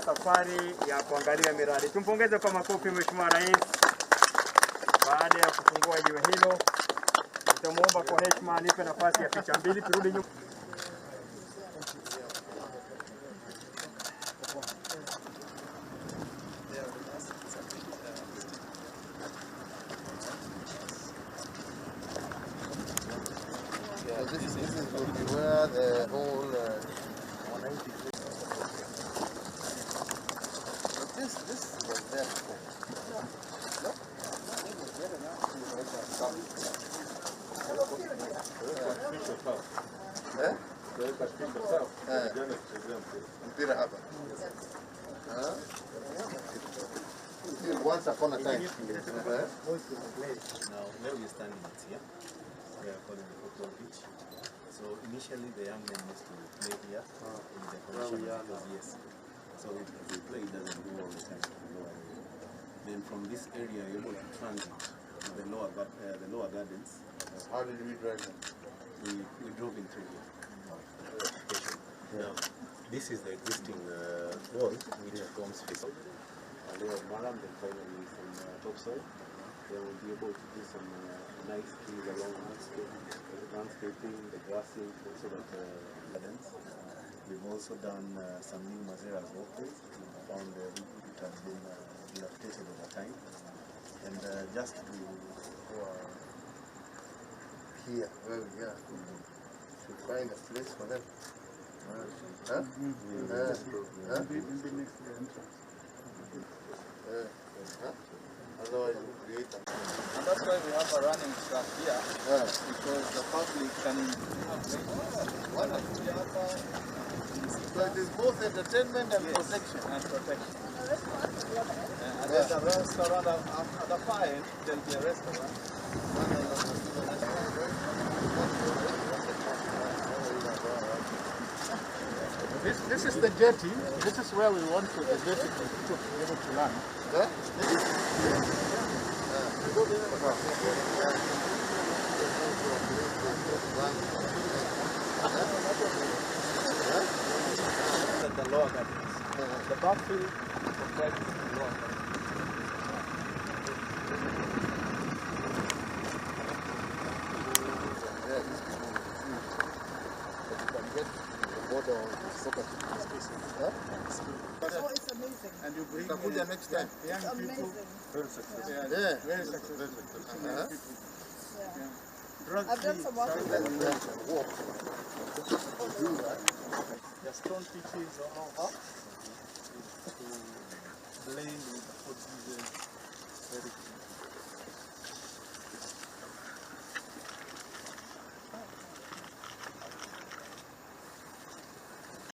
safari ya kuangalia miradi. Tumpongeze kwa makofi Mheshimiwa Rais. Baada ya kufungua jiwe hilo, tutamuomba kwa heshima anipe nafasi ya picha mbili, turudi nyuma. This will be where the whole 190. But this was there before. No? It was there enough. Mpira hapa. Once upon a time. Now, where we are standing is here. We are calling the football pitch. So initially the young men used to play here in the condition because yes. So as they play, it doesn't go all the time to the lower area. Then from this area you're able to transit to the lower gardens. How did we drive them? We drove in through here. Now this is the existing wall which forms face. And they have maram and finally some topsoil. They will be able to do some nice trees along landscaping, the grassing, also that gardens. We've also done some new Mazeras walkways. We found it has been dilapidated over time. And just to Here, where we are. Should find a place for them. Huh? in the next entrance. Otherwise, we create a... And that's why we have a running track here, because the public can have So it is both entertainment and protection. and protection. And there's a restaurant at the far end, there'll be a restaurant. This is the jetty. This is where we want the jetty to be able to land. The lower gardens. The backfield comprises the lower gardens. Oh, it's amazing. And you bring Takuja next time. young It's people. amazing. Very successful. Yeah. Drug I've done some work with them. The stone pitches all over. To blend with what is very